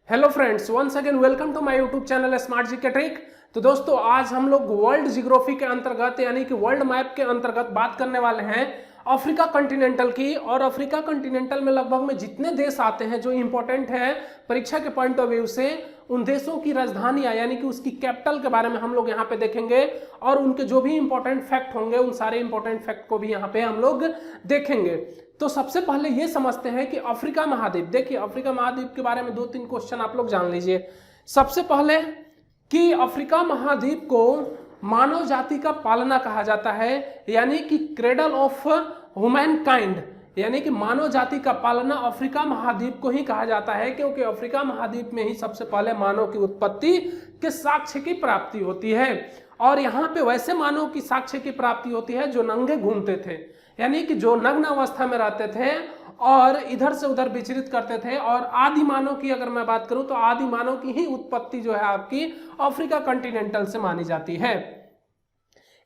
Hello friends, once again welcome to my YouTube channel smart GK trick. तो दोस्तों, आज हम लोग वर्ल्ड जियोग्राफी के अंतर्गत यानी कि वर्ल्ड मैप के अंतर्गत बात करने वाले हैं अफ्रीका कॉन्टिनेंटल की। और अफ्रीका कॉन्टिनेंटल में लगभग में जितने देश आते हैं जो इंपॉर्टेंट है परीक्षा के पॉइंट ऑफ व्यू से, उन देशों की राजधानियां यानी कि उसकी कैपिटल के बारे में हम लोग यहाँ पे देखेंगे और उनके जो भी इंपॉर्टेंट फैक्ट होंगे उन सारे इंपॉर्टेंट फैक्ट को भी यहाँ पे हम लोग देखेंगे। तो सबसे पहले ये समझते हैं कि अफ्रीका महाद्वीप, देखिए अफ्रीका महाद्वीप के बारे में 2-3 क्वेश्चन आप लोग जान लीजिए। सबसे पहले कि अफ्रीका महाद्वीप को मानव जाति का पालना कहा जाता है, यानी कि क्रेडल ऑफ ह्यूमन काइंड, यानी कि मानव जाति का पालना अफ्रीका महाद्वीप को ही कहा जाता है, क्योंकि अफ्रीका महाद्वीप में ही सबसे पहले मानव की उत्पत्ति के साक्ष्य की प्राप्ति होती है। और यहाँ पे वैसे मानव की साक्ष्य की प्राप्ति होती है जो नंगे घूमते थे, यानी कि जो नग्न अवस्था में रहते थे और इधर से उधर विचरित करते थे। और आदि मानव की अगर मैं बात करूं तो आदि मानव की ही उत्पत्ति जो है आपकी अफ्रीका कॉन्टिनेंटल से मानी जाती है।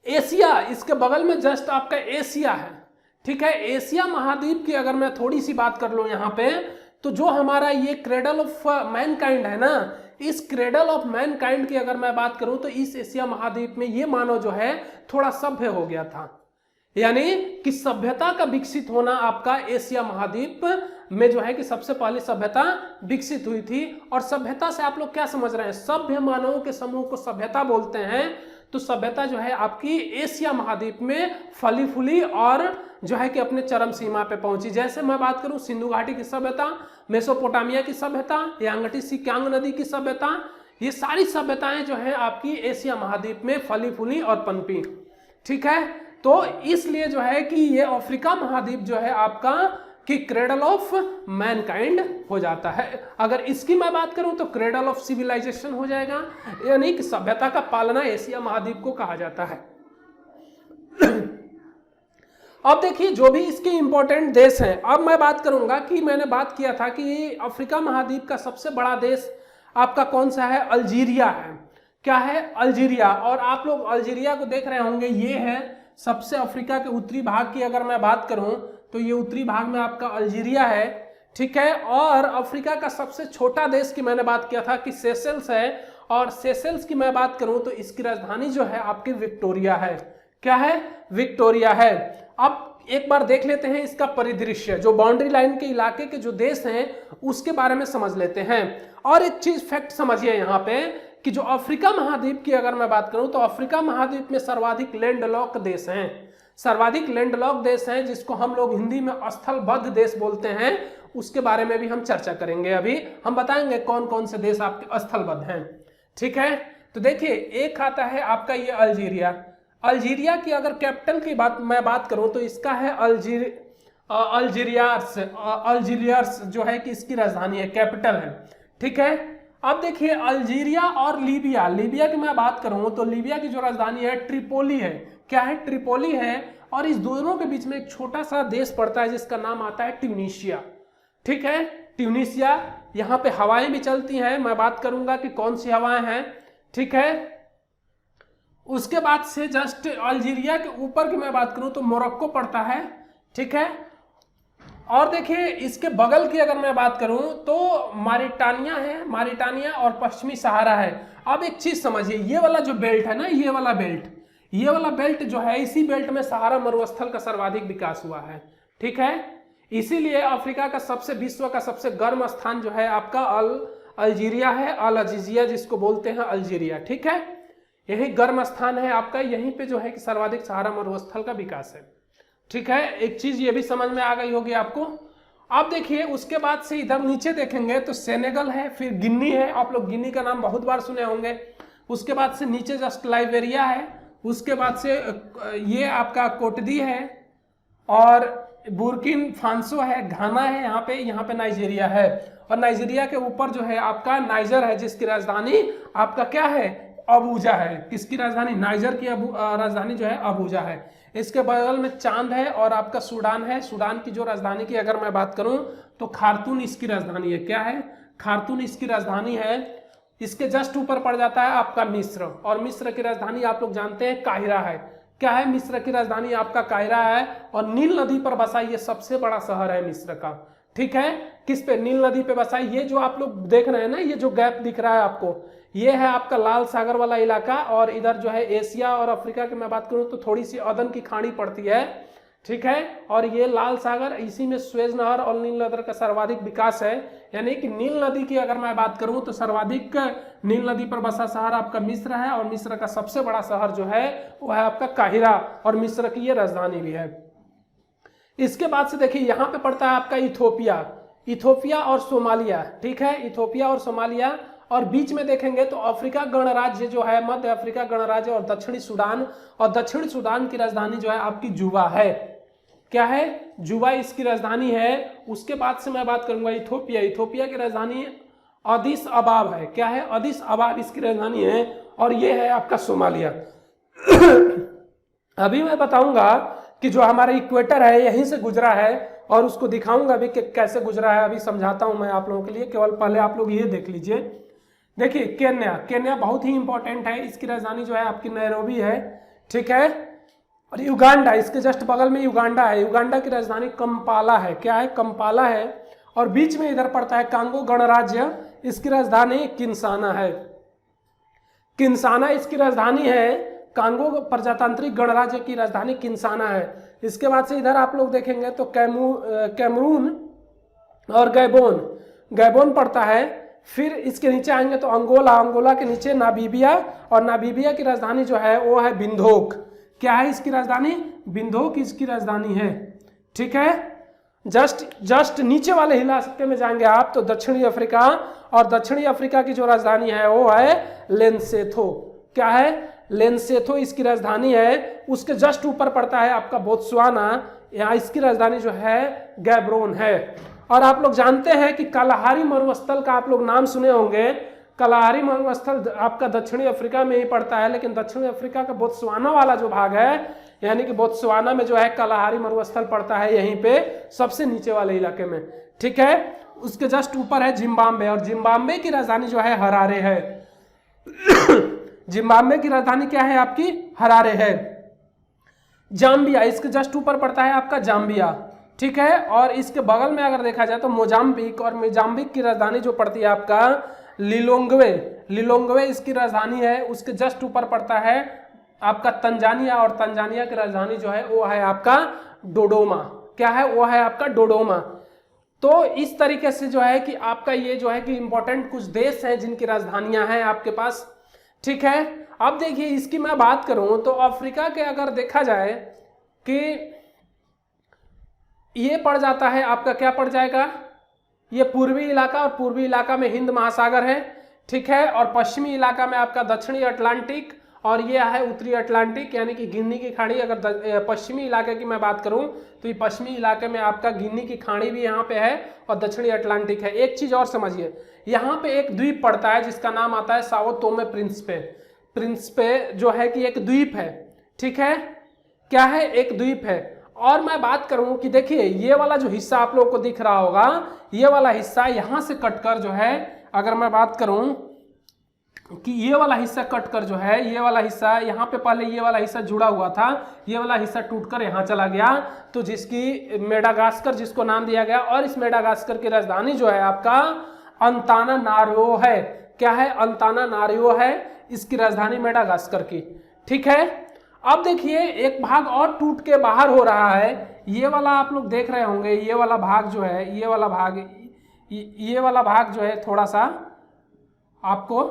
एशिया, इसके बगल में जस्ट आपका एशिया है, ठीक है। एशिया महाद्वीप की अगर मैं थोड़ी सी बात कर लूं यहाँ पे, तो जो हमारा ये क्रेडल ऑफ मैनकाइंड है ना, इस क्रेडल ऑफ मैनकाइंड की अगर मैं बात करूं तो इस एशिया महाद्वीप में ये मानव जो है थोड़ा सभ्य हो गया था, यानी कि सभ्यता का विकसित होना आपका एशिया महाद्वीप में जो है कि सबसे पहले सभ्यता विकसित हुई थी। और सभ्यता से आप लोग क्या समझ रहे हैं, सभ्य मानवों के समूह को सभ्यता बोलते हैं। तो सभ्यता जो है आपकी एशिया महाद्वीप में फली फूली और जो है कि अपने चरम सीमा पे पहुंची। जैसे मैं बात करूं सिंधु घाटी की सभ्यता, मेसोपोटामिया की सभ्यता, यांगटी सिक्यांग नदी की सभ्यता, ये सारी सभ्यताएं जो है आपकी एशिया महाद्वीप में फली फूली और पनपी, ठीक है। तो इसलिए जो है कि ये अफ्रीका महाद्वीप जो है आपका कि क्रेडल ऑफ मैनकाइंड हो जाता है। अगर इसकी मैं बात करूं तो क्रेडल ऑफ सिविलाइजेशन हो जाएगा, यानी कि सभ्यता का पालना एशिया महाद्वीप को कहा जाता है। अब देखिए जो भी इसके इंपॉर्टेंट देश हैं, अब मैं बात करूंगा कि मैंने बात किया था कि अफ्रीका महाद्वीप का सबसे बड़ा देश आपका कौन सा है, अल्जीरिया है। क्या है, अल्जीरिया। और आप लोग अल्जीरिया को देख रहे होंगे, ये है सबसे अफ्रीका के उत्तरी भाग की अगर मैं बात करूं तो ये उत्तरी भाग में आपका अल्जीरिया है, ठीक है। और अफ्रीका का सबसे छोटा देश की मैंने बात किया था कि सेशेल्स है, और सेशेल्स की मैं बात करूं तो इसकी राजधानी जो है आपकी विक्टोरिया है। क्या है, विक्टोरिया है। अब एक बार देख लेते हैं इसका परिदृश्य, जो बाउंड्री लाइन के इलाके के जो देश हैं उसके बारे में समझ लेते हैं। और एक चीज फैक्ट समझिए यहाँ पे कि जो अफ्रीका महाद्वीप की अगर मैं बात करूं तो अफ्रीका महाद्वीप में सर्वाधिक लैंडलॉक देश हैं, सर्वाधिक लैंडलॉक देश हैं, जिसको हम लोग हिंदी में स्थलबद्ध देश बोलते हैं। उसके बारे में भी हम चर्चा करेंगे। अभी हम बताएंगे कौन कौन से देश आपके स्थलबद्ध हैं, ठीक है। तो देखिए एक आता है आपका ये अल्जीरिया। अल्जीरिया की अगर कैपिटल की मैं बात करूं तो इसका है अल्जीरियास जो है कि इसकी राजधानी है, कैपिटल है, ठीक है। अब देखिए अल्जीरिया और लीबिया, लीबिया की मैं बात करूं तो लीबिया की जो राजधानी है ट्रिपोली है। क्या है, ट्रिपोली है। और इस दोनों के बीच में एक छोटा सा देश पड़ता है जिसका नाम आता है ट्यूनीशिया, ठीक है। ट्यूनीशिया, यहाँ पे हवाएं भी चलती हैं, मैं बात करूंगा कि कौन सी हवाएं हैं, ठीक है। उसके बाद से जस्ट अल्जीरिया के ऊपर की मैं बात करूं तो मोरक्को पड़ता है, ठीक है। और देखिए इसके बगल की अगर मैं बात करूं तो मारिटानिया है, मारिटानिया और पश्चिमी सहारा है। अब एक चीज समझिए, ये वाला जो बेल्ट है ना, ये वाला बेल्ट जो है, इसी बेल्ट में सहारा मरुस्थल का सर्वाधिक विकास हुआ है, ठीक है। इसीलिए अफ्रीका का विश्व का सबसे गर्म स्थान जो है आपका अल्जीरिया है, अल अजीजिया जिसको बोलते हैं अल्जीरिया, ठीक है। यही गर्म स्थान है आपका, यहीं पे जो है कि सर्वाधिक सहारा मरुस्थल का विकास है, ठीक है। एक चीज ये भी समझ में आ गई होगी आपको। अब देखिए उसके बाद से इधर नीचे देखेंगे तो सेनेगल है, फिर गिनी है, आप लोग गिनी का नाम बहुत बार सुने होंगे। उसके बाद से नीचे जस्ट लाइबेरिया है, उसके बाद से ये आपका कोटदी है और बुर्किन फांसो है, घाना है, यहाँ पे नाइजीरिया है। और नाइजीरिया के ऊपर जो है आपका नाइजर है, जिसकी राजधानी आपका क्या है, अबूजा है। किसकी राजधानी, नाइजर की राजधानी जो है अबूजा है। इसके बगल में चांद है और आपका सूडान है। सूडान की जो राजधानी की अगर मैं बात करूं तो खार्तून इसकी राजधानी है। क्या है, खार्तून इसकी राजधानी है। इसके जस्ट ऊपर पड़ जाता है आपका मिस्र, और मिस्र की राजधानी आप लोग जानते हैं काहिरा है। क्या है, मिस्र की राजधानी आपका काहिरा है। और नील नदी पर बसा ये सबसे बड़ा शहर है मिस्र का, ठीक है। किस पे, नील नदी पे बसा है। ये जो आप लोग देख रहे हैं ना, ये जो गैप दिख रहा है आपको, ये है आपका लाल सागर वाला इलाका, और इधर जो है एशिया और अफ्रीका की मैं बात करूं तो थोड़ी सी अदन की खाड़ी पड़ती है, ठीक है। और ये लाल सागर, इसी में स्वेज नहर और नील नदी का सर्वाधिक विकास है। यानी कि नील नदी की अगर मैं बात करूं तो सर्वाधिक नील नदी पर बसा शहर आपका मिस्र है, और मिस्र का सबसे बड़ा शहर जो है वो है आपका काहिरा, और मिस्र की ये राजधानी भी है। इसके बाद से देखिए यहाँ पे पड़ता है आपका इथोपिया, इथोपिया और सोमालिया, ठीक है, इथोपिया और सोमालिया। और बीच में देखेंगे तो अफ्रीका गणराज्य जो है, मध्य अफ्रीका गणराज्य और दक्षिणी सूडान, और दक्षिणी सूडान की राजधानी जो है आपकी जुबा है। क्या है? जुबा इसकी राजधानी है। उसके बाद से मैं बात करूंगा इथोपिया, इथोपिया की राजधानी अदिस अबाब है। क्या है? अदिस अबाब इसकी राजधानी है, और ये है आपका सोमालिया। अभी मैं बताऊंगा कि जो हमारा इक्वेटर है यहीं से गुजरा है, और उसको दिखाऊंगा भी कि कैसे गुजरा है। अभी समझाता हूं मैं आप लोगों के लिए, केवल पहले आप लोग ये देख लीजिए। देखिए केन्या, केन्या बहुत ही इंपॉर्टेंट है, इसकी राजधानी जो है आपकी नैरोबी है, ठीक है। और युगांडा, इसके जस्ट बगल में युगांडा है, युगांडा की राजधानी कंपाला है। क्या है? कंपाला है। और बीच में इधर पड़ता है कांगो गणराज्य, इसकी राजधानी किंशाना है, किंशाना इसकी राजधानी है। कांगो प्रजातांत्रिक गणराज्य की राजधानी किंशाना है। इसके बाद से इधर आप लोग देखेंगे तो कैमरून और गैबोन, गैबोन पड़ता है। फिर इसके नीचे आएंगे तो अंगोला, अंगोला के नीचे नामीबिया, और नामीबिया की राजधानी जो है वो है बिंदोक। क्या है इसकी राजधानी? बिंदोक इसकी राजधानी है, ठीक है। जस्ट नीचे वाले इलाके में जाएंगे आप तो दक्षिणी अफ्रीका, और दक्षिणी अफ्रीका की जो राजधानी है वो है लेनसेथो। क्या है? लेनसेथो इसकी राजधानी है। उसके जस्ट ऊपर पड़ता है आपका बोत्सवाना, यहाँ इसकी राजधानी जो है गैब्रोन है। और आप लोग जानते हैं कि कलाहारी मरुस्थल का आप लोग नाम सुने होंगे। कलाहारी मरुस्थल आपका दक्षिणी अफ्रीका में ही पड़ता है, लेकिन दक्षिणी अफ्रीका का बोत्सवाना वाला जो भाग है, यानी कि बोत्सवाना में जो है कलाहारी मरुस्थल पड़ता है यहीं पे सबसे नीचे वाले इलाके में, ठीक है। उसके जस्ट ऊपर है जिम्बाब्वे, और जिम्बाब्वे की राजधानी जो है हरारे है। जिम्बाब्वे की राजधानी क्या है आपकी? हरारे है। जाम्बिया, इसके जस्ट ऊपर पड़ता है आपका जाम्बिया, ठीक है। और इसके बगल में अगर देखा जाए तो मोजाम्बिक, और मोजाम्बिक की राजधानी जो पड़ती है आपका लिलोंग्वे, लिलोंग्वे इसकी राजधानी है। उसके जस्ट ऊपर पड़ता है आपका तंजानिया, और तंजानिया की राजधानी जो है वो है आपका डोडोमा। क्या है? वो है आपका डोडोमा। तो इस तरीके से जो है कि आपका ये जो है कि इंपॉर्टेंट कुछ देश हैं जिनकी राजधानियां हैं आपके पास, ठीक है। अब देखिए इसकी मैं बात करूं तो अफ्रीका के अगर देखा जाए कि ये पड़ जाता है आपका, क्या पड़ जाएगा? ये पूर्वी इलाका, और पूर्वी इलाका में हिंद महासागर है, ठीक है। और पश्चिमी इलाका में आपका दक्षिणी अटलांटिक, और ये है उत्तरी अटलांटिक, यानी कि गिनी की खाड़ी। अगर पश्चिमी इलाके की मैं बात करूं तो ये पश्चिमी इलाके में आपका गिनी की खाड़ी भी यहाँ पे है, और दक्षिणी अटलांटिक है। एक चीज और समझिए, यहाँ पे एक द्वीप पड़ता है जिसका नाम आता है साओ तोमे प्रिंसिपे। प्रिंसिपे जो है कि एक द्वीप है, ठीक है। क्या है? एक द्वीप है। और मैं बात करूं कि देखिए ये वाला जो हिस्सा आप लोगों को दिख रहा होगा, ये वाला हिस्सा यहां से कटकर जो है, अगर मैं बात करूं कि ये वाला हिस्सा कटकर जो है, ये वाला हिस्सा यहाँ पे पहले ये वाला हिस्सा जुड़ा हुआ था, ये वाला हिस्सा टूटकर यहाँ चला गया, तो जिसकी मेडागास्कर जिसको नाम दिया गया। और इस मेडागास्कर की राजधानी जो है आपका अंतानानारिवो है। क्या है? अंतानानारिवो है इसकी राजधानी मेडागास्कर की, ठीक है। अब देखिए एक भाग और टूट के बाहर हो रहा है, ये वाला आप लोग देख रहे होंगे, ये वाला भाग जो है, ये वाला भाग जो है थोड़ा सा आपको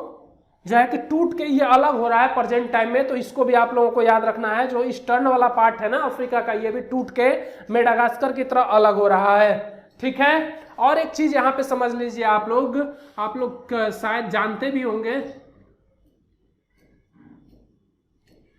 जो है कि टूट के ये अलग हो रहा है प्रेजेंट टाइम में। तो इसको भी आप लोगों को याद रखना है, जो ईस्टर्न वाला पार्ट है ना अफ्रीका का, ये भी टूट के मेडागास्कर की तरह अलग हो रहा है, ठीक है। और एक चीज यहाँ पे समझ लीजिए आप लोग शायद जानते भी होंगे,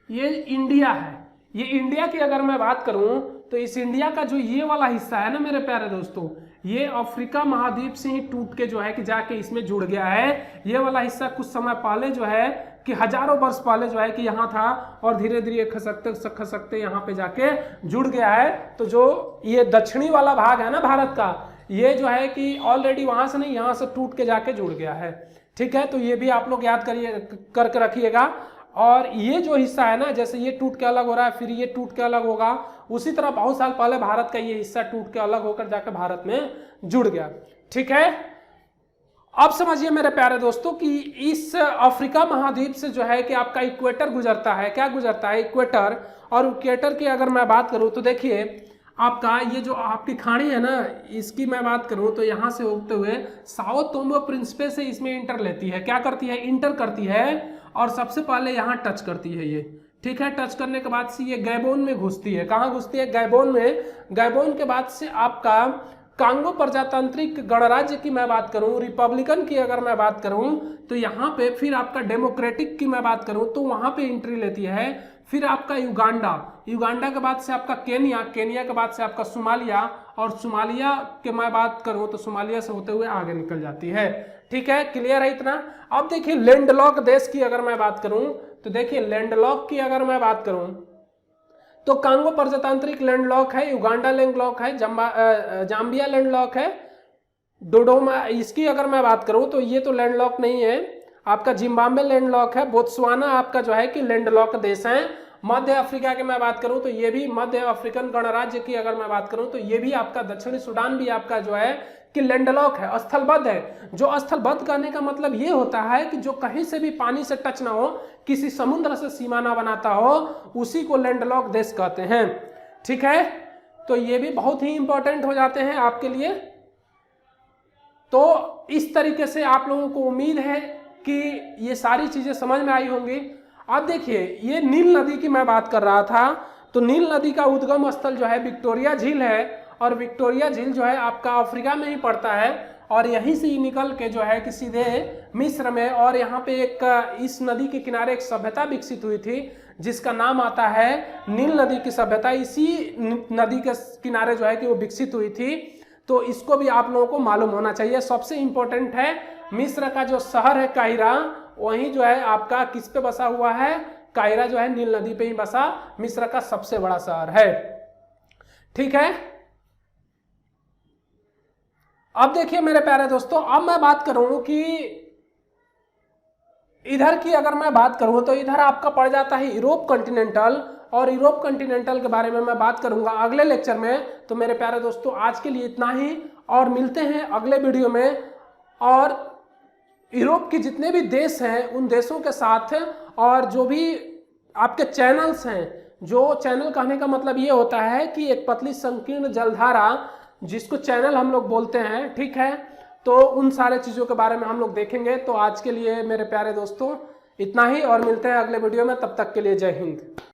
ये इंडिया है। ये इंडिया की अगर मैं बात करूं तो इस इंडिया का जो ये वाला हिस्सा है ना मेरे प्यारे दोस्तों, ये अफ्रीका महाद्वीप से ही टूट के जो है कि जाके इसमें जुड़ गया है। ये वाला हिस्सा कुछ समय पहले जो है कि हजारों वर्ष पहले जो है कि यहाँ था, और धीरे धीरे खसकते यहाँ पे जाके जुड़ गया है। तो जो ये दक्षिणी वाला भाग है ना भारत का, ये जो है कि ऑलरेडी वहां से नहीं, यहाँ से टूट के जाके जुड़ गया है, ठीक है। तो ये भी आप लोग याद करके रखिएगा। और ये जो हिस्सा है ना, जैसे ये टूट के अलग हो रहा है, फिर ये टूट के अलग होगा, उसी तरह बहुत साल पहले भारत का ये हिस्सा टूट के अलग होकर जाकर भारत में जुड़ गया, ठीक है, अब समझिए मेरे प्यारे दोस्तों कि इस अफ्रीका महाद्वीप से जो है कि आपका इक्वेटर गुजरता है। क्या गुजरता है? इक्वेटर। और इक्वेटर की अगर मैं बात करूं तो देखिए आपका ये जो आपकी खाड़ी है ना, इसकी मैं बात करूं तो यहां से होते हुए साओ टोमो प्रिंसिपे से इसमें इंटर लेती है। क्या करती है? इंटर करती है और सबसे पहले यहां टच करती है ये। ठीक है, टच करने के बाद से ये गैबोन में घुसती है। कहाँ घुसती है? गैबोन में। गैबोन के बाद से आपका कांगो प्रजातांत्रिक गणराज्य की मैं बात करूं, रिपब्लिकन की अगर मैं बात करूं तो यहाँ पे फिर आपका डेमोक्रेटिक की मैं बात करूं तो वहां पे एंट्री लेती है। फिर आपका युगांडा, युगांडा के बाद से आपका केनिया, केनिया के बाद से आपका सोमालिया, और सोमालिया के मैं बात करूं तो सोमालिया से होते हुए आगे निकल जाती है। ठीक है, क्लियर है इतना? अब देखिए लैंडलॉक देश की अगर मैं बात करूं तो देखिए लैंडलॉक की अगर मैं बात करूं तो कांगो प्रजातांत्रिक लैंडलॉक है, युगांडा लैंडलॉक है, जाम्बिया लैंडलॉक है, डोडोमा इसकी अगर मैं बात करूं तो ये तो लैंडलॉक नहीं है। आपका जिम्बाब्वे लैंडलॉक है, बोत्सवाना आपका जो है कि लैंडलॉक देश है। मध्य अफ्रीका की मैं बात करूं तो ये भी मध्य अफ्रीकन गणराज्य की अगर मैं बात करूं तो ये भी आपका दक्षिणी सूडान भी आपका जो है कि लैंडलॉक है, स्थलबद्ध है। जो स्थलबद्ध कहने का मतलब ये होता है कि जो कहीं से भी पानी से टच ना हो, किसी समुद्र से सीमा ना बनाता हो, उसी को लैंडलॉक देश कहते हैं। ठीक है, तो ये भी बहुत ही इंपॉर्टेंट हो जाते हैं आपके लिए। तो इस तरीके से आप लोगों को उम्मीद है कि ये सारी चीजें समझ में आई होंगी। अब देखिए ये नील नदी की मैं बात कर रहा था, तो नील नदी का उद्गम स्थल जो है विक्टोरिया झील है, और विक्टोरिया झील जो है आपका अफ्रीका में ही पड़ता है, और यहीं से ही निकल के जो है कि सीधे मिस्र में, और यहाँ पे एक इस नदी के किनारे एक सभ्यता विकसित हुई थी जिसका नाम आता है नील नदी की सभ्यता। इसी नदी के किनारे जो है कि वो विकसित हुई थी, तो इसको भी आप लोगों को मालूम होना चाहिए। सबसे इंपॉर्टेंट है मिस्र का जो शहर है काहिरा, वहीं जो है आपका किस पे बसा हुआ है? काहिरा जो है नील नदी पे ही बसा मिस्र का सबसे बड़ा शहर है। ठीक है, अब देखिए मेरे प्यारे दोस्तों, अब मैं बात करूं कि इधर की अगर मैं बात करूं तो इधर आपका पड़ जाता है यूरोप कॉन्टिनेंटल, और यूरोप कॉन्टिनेंटल के बारे में मैं बात करूंगा अगले लेक्चर में। तो मेरे प्यारे दोस्तों आज के लिए इतना ही, और मिलते हैं अगले वीडियो में। और यूरोप के जितने भी देश हैं उन देशों के साथ, और जो भी आपके चैनल्स हैं, जो चैनल कहने का मतलब ये होता है कि एक पतली संकीर्ण जलधारा जिसको चैनल हम लोग बोलते हैं। ठीक है, तो उन सारे चीज़ों के बारे में हम लोग देखेंगे। तो आज के लिए मेरे प्यारे दोस्तों इतना ही, और मिलते हैं अगले वीडियो में। तब तक के लिए जय हिंद।